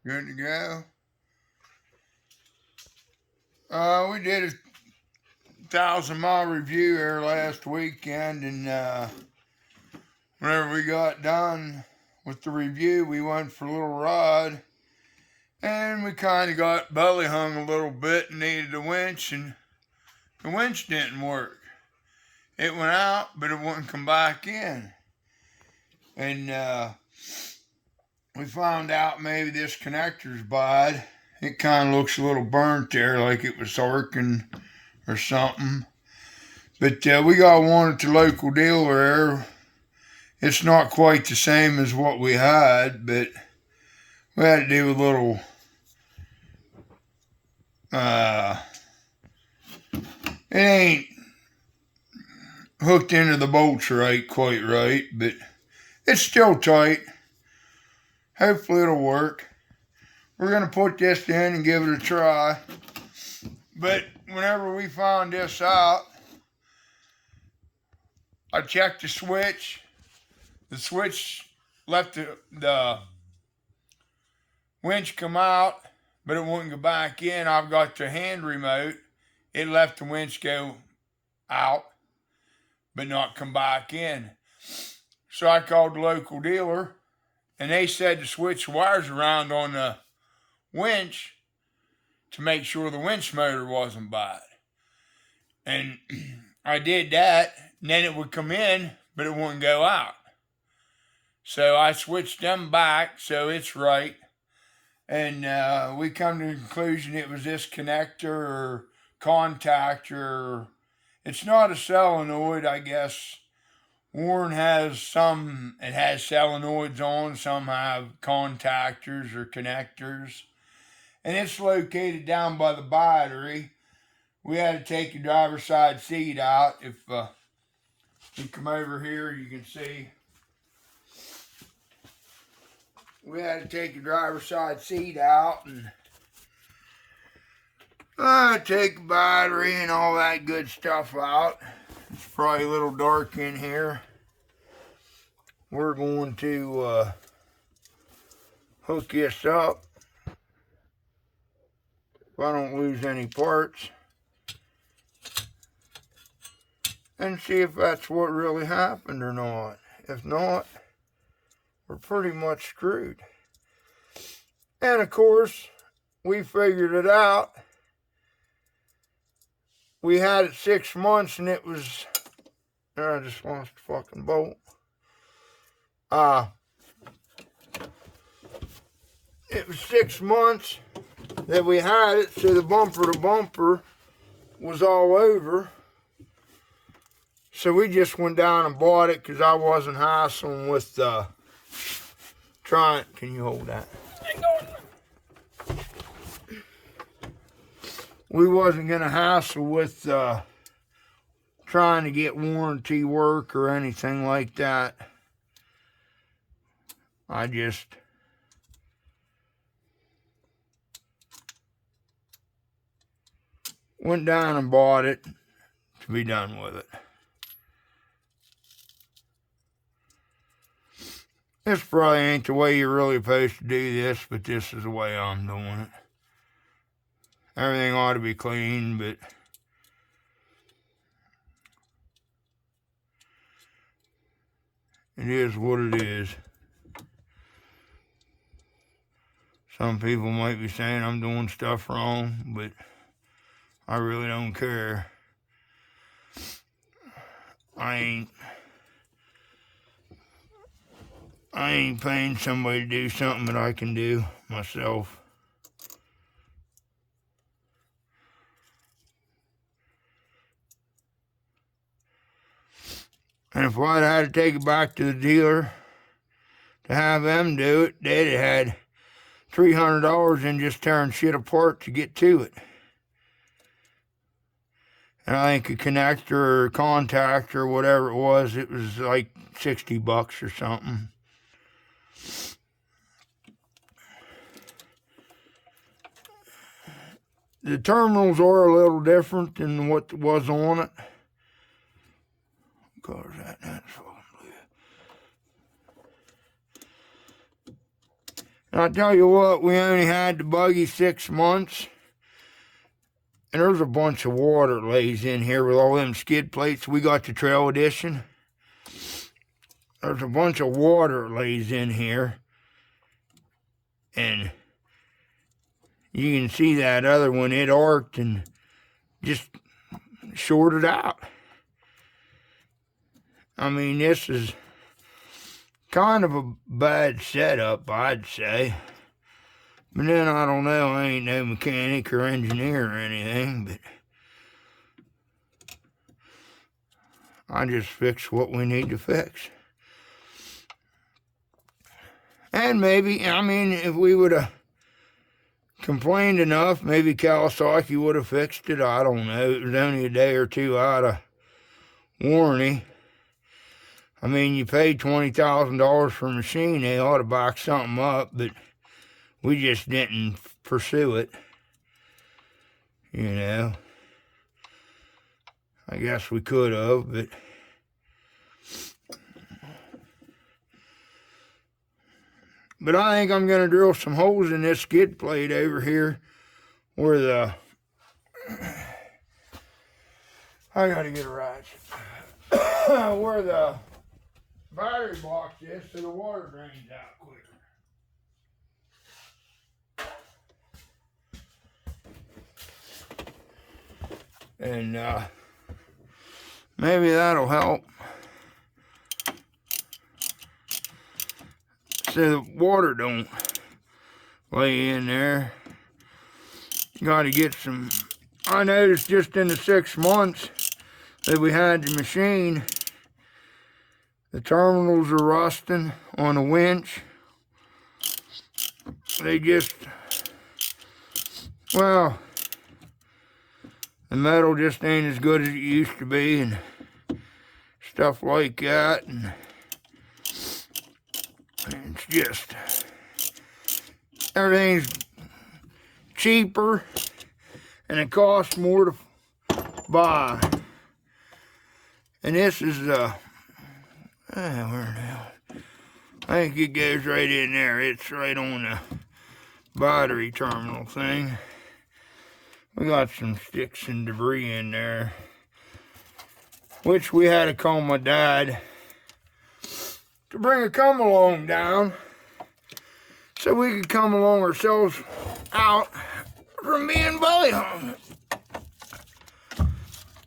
Good to go. We did a 1,000 mile review here last weekend, and whenever we got done with the review, we went for a little ride, and we kind of got belly hung a little bit and needed a winch, and the winch didn't work. It went out, but it wouldn't come back in, and we found out maybe this connector's bad. It kind of looks a little burnt there, like it was arcing or something. But we got one at the local dealer there. It's not quite the same as what we had, but we had to do a little it ain't hooked into the bolts quite right, but it's still tight. Hopefully it'll work. We're going to put this in and give it a try. But whenever we found this out, I checked the switch. The switch left the winch come out, but it wouldn't go back in. I've got the hand remote. It left the winch go out, but not come back in. So I called the local dealer, and they said to switch wires around on the winch to make sure the winch motor wasn't bad. And I did that, and then it would come in, but it wouldn't go out. So I switched them back so it's right. And we come to the conclusion it was this connector or contactor. It's not a solenoid, I guess. Warren has some, it has solenoids on, some have contactors or connectors. And it's located down by the battery. We had to take the driver's side seat out. If you come over here, you can see. We had to take the driver's side seat out and take the battery and all that good stuff out. It's probably a little dark in here. We're going to hook this up if I don't lose any parts and see if that's what really happened or not. If not, we're pretty much screwed. And of course, we figured it out. We had it 6 months and it was, I just lost the fucking bolt. It was 6 months that we had it, so the bumper to bumper was all over. So we just went down and bought it because I wasn't hassling with trying. Can you hold that? We wasn't going to hassle with trying to get warranty work or anything like that. I just went down and bought it to be done with it. This probably ain't the way you're really supposed to do this, but this is the way I'm doing it. Everything ought to be clean, but it is what it is. Some people might be saying I'm doing stuff wrong, but I really don't care. I ain't paying somebody to do something that I can do myself. And if I'd had to take it back to the dealer to have them do it, they'd have had $300 in just tearing shit apart to get to it. And I think a connector or a contactor or whatever it was like $60 or something. The terminals are a little different than what was on it. Colors that's fucking blue. And I tell you what, we only had the buggy 6 months. And there's a bunch of water lays in here with all them skid plates. We got the Trail Edition. There's a bunch of water lays in here. And you can see that other one, it arced and just shorted out. I mean, this is kind of a bad setup, I'd say. But then, I don't know, I ain't no mechanic or engineer or anything, but I just fix what we need to fix. And maybe, I mean, if we would have complained enough, maybe Kawasaki would have fixed it. I don't know. It was only a day or two out of warranty. I mean, you paid $20,000 for a machine, they ought to back something up, but we just didn't pursue it, you know. I guess we could have, but I think I'm going to drill some holes in this skid plate over here where the, I got to get a ratchet, where the battery box is so the water drains out quicker. And maybe that'll help. So the water don't lay in there. You got to get some. I noticed just in the 6 months that we had the machine, the terminals are rusting on the winch. They just, well, the metal just ain't as good as it used to be and stuff like that. And it's just, everything's cheaper and it costs more to buy. And this is where now? I think it goes right in there. It's right on the battery terminal thing. We got some sticks and debris in there, which we had to call my dad to bring a come-along down so we could come along ourselves out from being belly hung.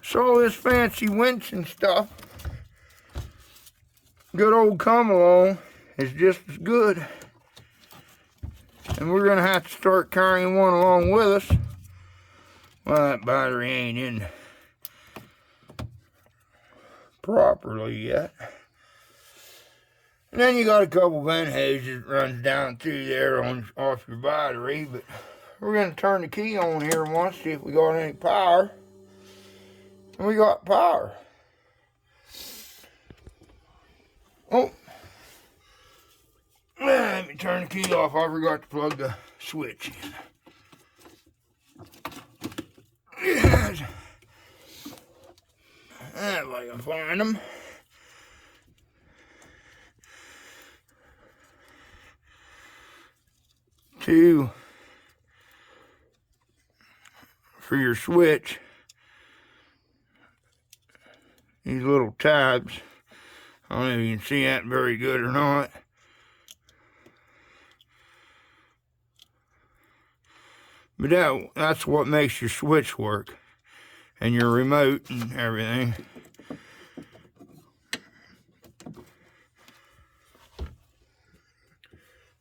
So all this fancy winch and stuff, good old come-along is just as good. And we're going to have to start carrying one along with us. Well, that battery ain't in properly yet. And then you got a couple vent hoses that runs down through there off your battery. But we're going to turn the key on here once, see if we got any power. And we got power. Oh. Let me turn the key off. I forgot to plug the switch in. Yes. If I can find them. Two for your switch. These little tabs. I don't know if you can see that very good or not. But that's what makes your switch work. And your remote and everything.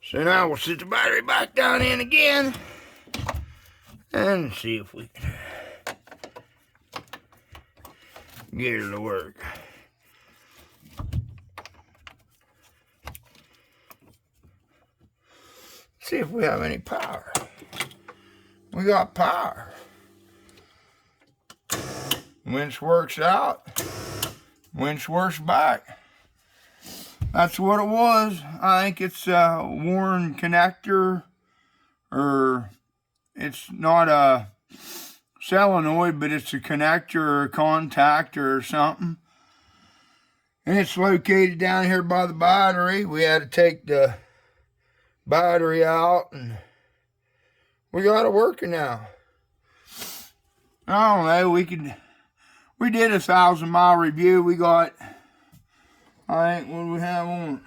So now we'll sit the battery back down in again. And see if we can get it to work. See if we have any power. We got power. Winch works out. Winch works back. That's what it was. I think it's a worn connector, or it's not a solenoid, but it's a connector or a contactor or something. And it's located down here by the battery. We had to take the battery out, and we got it working now. I don't know, we did a 1,000-mile review. We got, I think, what do we have on?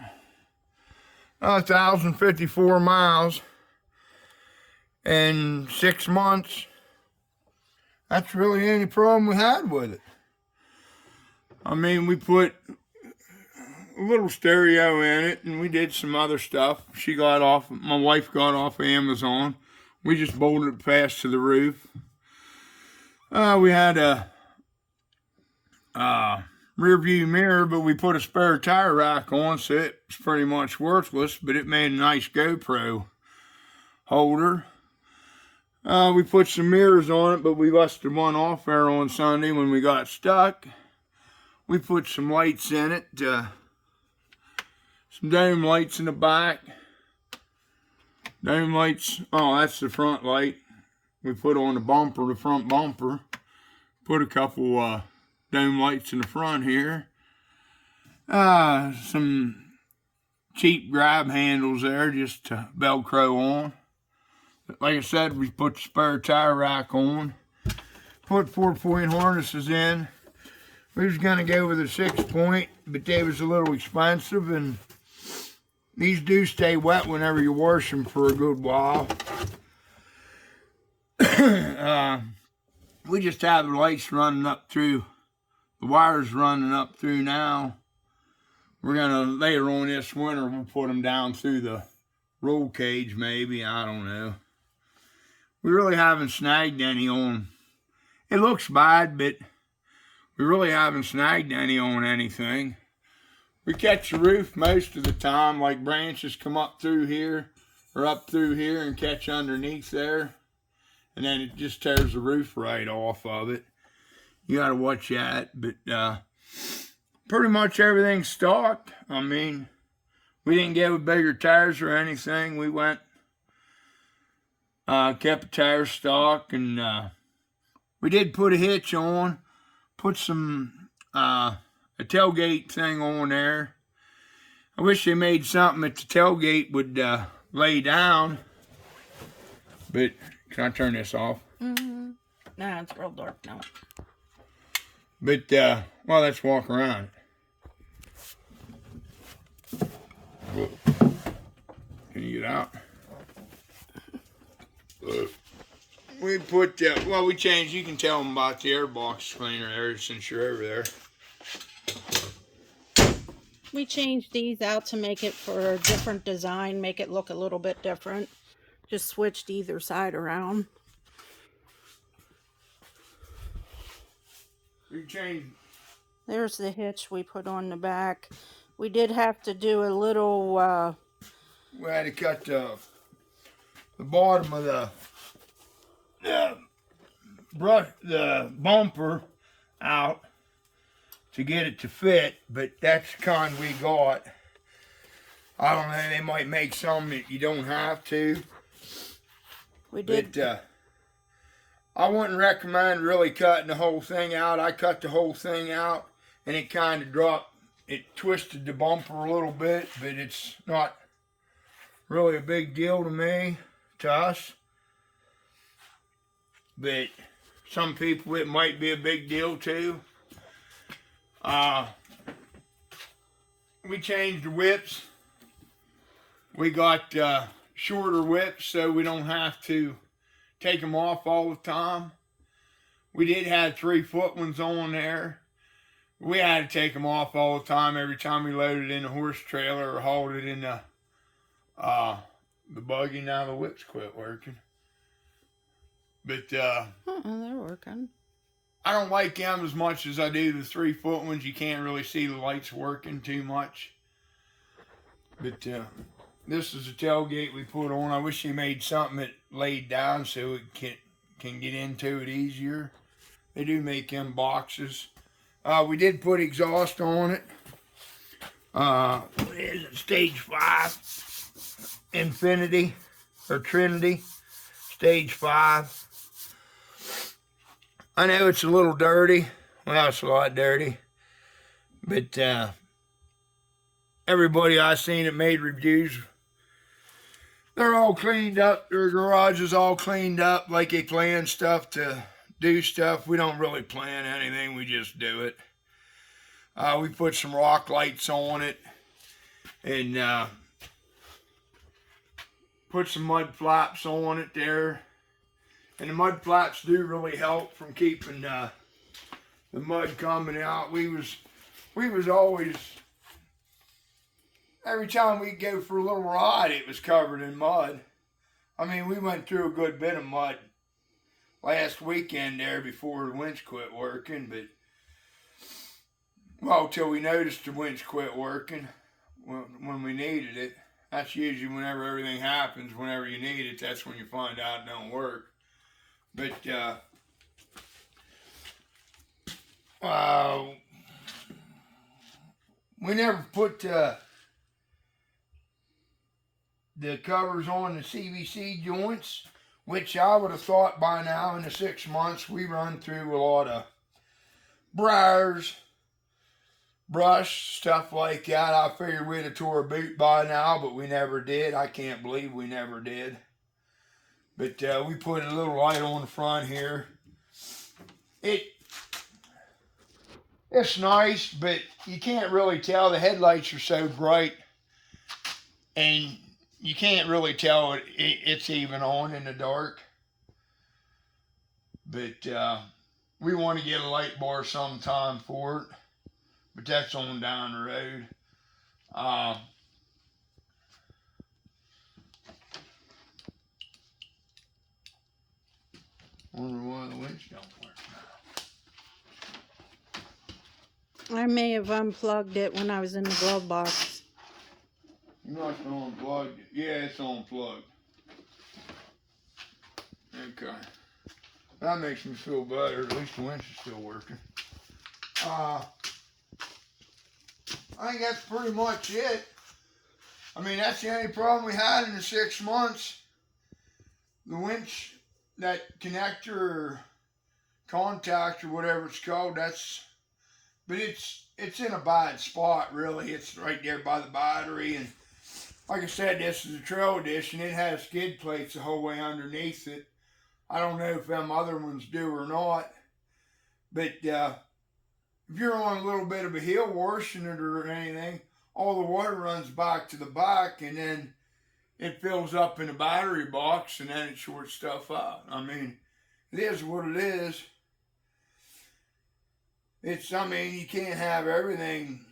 1,054 miles in 6 months. That's really the only problem we had with it. I mean, we put a little stereo in it, and we did some other stuff. My wife got off of Amazon. We just bolted it fast to the roof. We had a rear view mirror, but we put a spare tire rack on, so it's pretty much worthless, but it made a nice GoPro holder. We put some mirrors on it, but we busted one off there on Sunday when we got stuck. We put some lights in it, some dome lights in the back. Dome lights, oh, that's the front light. We put on the front bumper. Put a couple dome lights in the front here. Some cheap grab handles there just to Velcro on. But like I said, we put the spare tire rack on. Put 4-point harnesses in. We was going to go with a 6-point, but they was a little expensive, and these do stay wet whenever you wash them for a good while. We just have the lights running up through, the wires running up through now. We're going to, later on this winter, we'll put them down through the roll cage maybe, I don't know. We really haven't snagged any on, it looks bad, but we really haven't snagged any on anything. We catch the roof most of the time, like branches come up through here or up through here and catch underneath there. And then it just tears the roof right off of it. You gotta watch that, but pretty much everything's stocked. I mean, we didn't get with bigger tires or anything. We went, kept the tires stock, and we did put a hitch on, put some, a tailgate thing on there. I wish they made something that the tailgate would lay down, but can I turn this off? Mm-hmm. No, it's real dark now. But, well, let's walk around. Can you get out? We put, well, we changed, you can tell them about the air box cleaner there since you're over there. We changed these out to make it for a different design, make it look a little bit different. Just switched either side around. We changed. There's the hitch we put on the back. We did have to do a little... we had to cut the bottom of the bumper out to get it to fit, but that's the kind we got. I don't know, they might make some that you don't have to. We did. But I wouldn't recommend really cutting the whole thing out. I cut the whole thing out, and it kind of dropped. It twisted the bumper a little bit, but it's not really a big deal to me, to us. But some people, it might be a big deal too. We changed the whips. We got shorter whips so we don't have to take them off all the time. We did have 3-foot ones on there. We had to take them off all the time every time we loaded in the horse trailer or hauled it in the buggy. Now the whips quit working. But they're working. I don't like them as much as I do the 3-foot ones. You can't really see the lights working too much. But this is a tailgate we put on. I wish they made something that laid down so it can get into it easier. They do make them boxes. We did put exhaust on it. What is it? Stage 5 Infinity or Trinity. Stage 5. I know it's a little dirty. Well, it's a lot dirty. But everybody I seen that made reviews They're all cleaned up. Their garage is all cleaned up, like they plan stuff to do stuff. We don't really plan anything. We just do it. We put some rock lights on it and put some mud flaps on it there. And the mud flaps do really help from keeping the mud coming out. We was always, every time we go for a little ride, it was covered in mud. I mean, we went through a good bit of mud last weekend there before the winch quit working, but well, till we noticed the winch quit working when we needed it. That's usually whenever everything happens, whenever you need it, that's when you find out it don't work. But we never put the covers on the CVC joints, which I would have thought by now in the 6 months we run through a lot of briars, brush, stuff like that. I figured we'd have tore a boot by now, but we never did. I can't believe we never did. But we put a little light on the front here. It's nice, but you can't really tell. The headlights are so bright, and you can't really tell it's even on in the dark. But we want to get a light bar sometime for it, but that's on down the road. Wonder why the winch don't work now. I may have unplugged it when I was in the glove box. You must have unplugged it. Yeah, it's unplugged. Okay. That makes me feel better. At least the winch is still working. I think that's pretty much it. I mean, that's the only problem we had in the 6 months. The winch, that connector or contact or whatever it's called, but it's in a bad spot really. It's right there by the battery, and like I said, this is a trail edition. It has skid plates the whole way underneath it. I don't know if them other ones do or not, but if you're on a little bit of a hill washing it or anything, all the water runs back to the back, and then it fills up in the battery box, and then it shorts stuff out. I mean, it is what it is. I mean, you can't have everything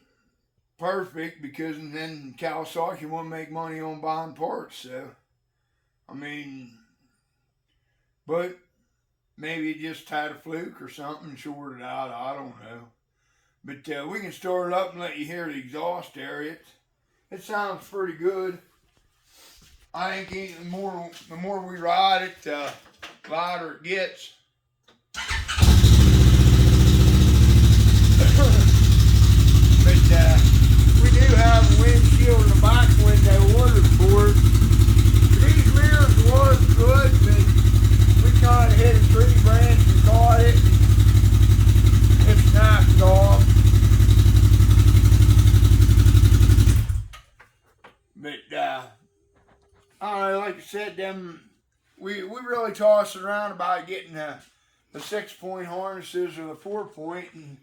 perfect, because then Kawasaki won't make money on buying parts. So, I mean, but maybe it just had a fluke or something and shorted out. I don't know. But we can start it up and let you hear the exhaust area. It sounds pretty good. I think the more we ride it, the louder it gets. But we do have a windshield in the back window ordered for it. These mirrors was good, but we kind of hit a tree branch and caught it. It snapped off. But I don't know, like I said, we really tossed around about getting the 6-point harnesses or the 4-point, and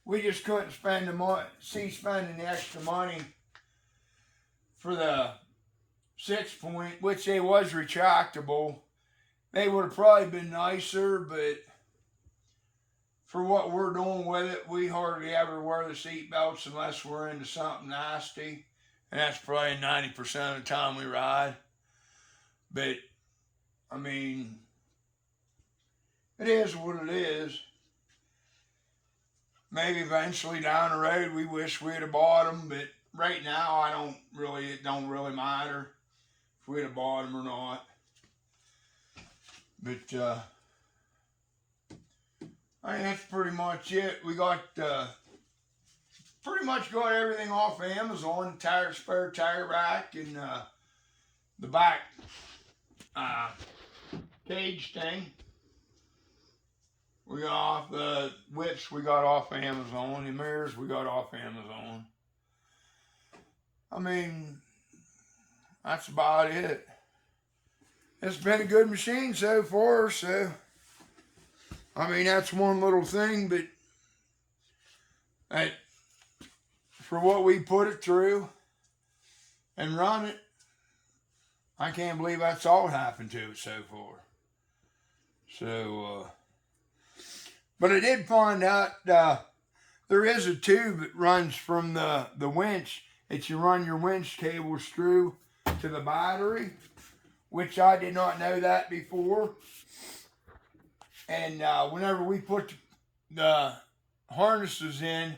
we just couldn't spending the extra money for the 6-point, which they was retractable. They would have probably been nicer, but for what we're doing with it, we hardly ever wear the seat belts unless we're into something nasty, and that's probably 90% of the time we ride. But I mean, it is what it is. Maybe eventually down the road we wish we'd have bought them, but right now it don't really matter if we'd have bought them or not. But I think that's pretty much it. We got pretty much got everything off of Amazon. Spare tire rack, and the back cage thing. We got off the whips. We got off of Amazon. The mirrors we got off Amazon. I mean, that's about it. it's been a good machine so far. So, I mean, that's one little thing, but for what we put it through and run it, I can't believe that's all happened to it so far. So, but I did find out there is a tube that runs from the winch that you run your winch cables through to the battery, which I did not know that before. And whenever we put the harnesses in,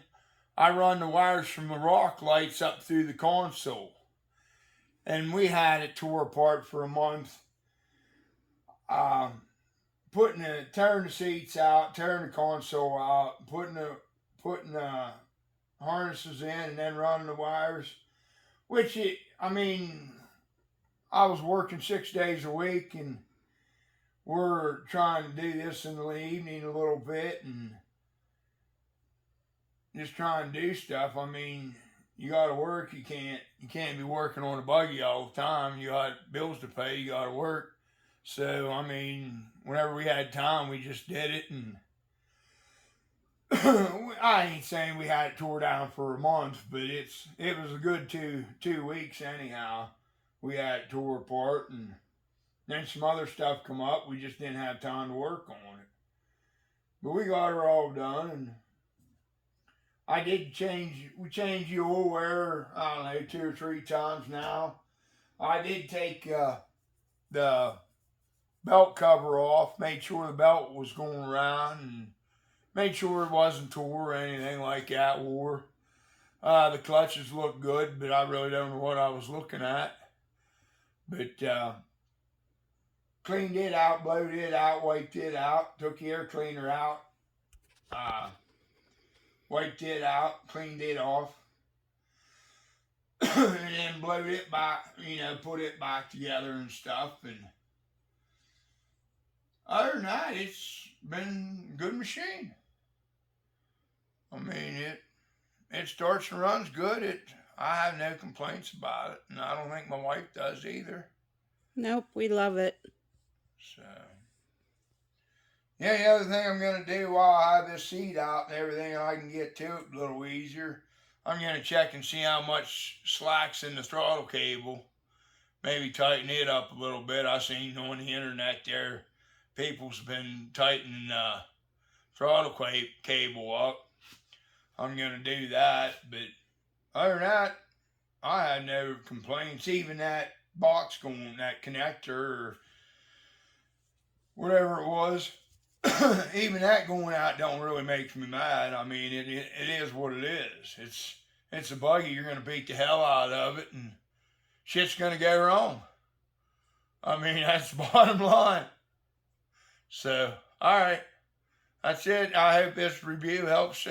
I run the wires from the rock lights up through the console. And we had it tore apart for a month. Tearing the seats out, tearing the console out, putting the harnesses in, and then running the wires. I was working 6 days a week, and we're trying to do this in the evening a little bit, and just trying to do stuff. I mean, you got to work. You can't be working on a buggy all the time. You got bills to pay. You got to work. So, I mean, whenever we had time, we just did it. And I ain't saying we had it tore down for a month, but it was a good 2 weeks anyhow. We had it tore apart, and then some other stuff come up. We just didn't have time to work on it. But we got her all done, and we changed the oil wear, I don't know, 2 or 3 times now. I did take the belt cover off, made sure the belt was going around, and made sure it wasn't tore or anything like that wore. The clutches look good, but I really don't know what I was looking at. But cleaned it out, blowed it out, wiped it out, took the air cleaner out, wiped it out, cleaned it off, and then blowed it back, put it back together and stuff. And other than that, it's been a good machine. I mean, it starts and runs good. I have no complaints about it, and I don't think my wife does either. Nope, we love it. So, yeah, the other thing I'm going to do while I have this seat out and everything, I can get to it a little easier. I'm going to check and see how much slack's in the throttle cable. Maybe tighten it up a little bit. I seen on the internet there, people's been tightening the throttle cable up. I'm going to do that, but other than that, I had no complaints. Even that box that connector or whatever it was, even that going out don't really make me mad. I mean, it is what it is. It's a buggy. You're going to beat the hell out of it, and shit's going to go wrong. I mean, that's the bottom line. So, all right, that's it. I hope this review helps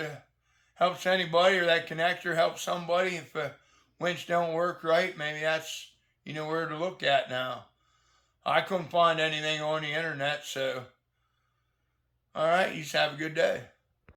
anybody, or that connector helps somebody. If a winch don't work right, maybe that's where to look at now. I couldn't find anything on the internet, so all right, you just have a good day.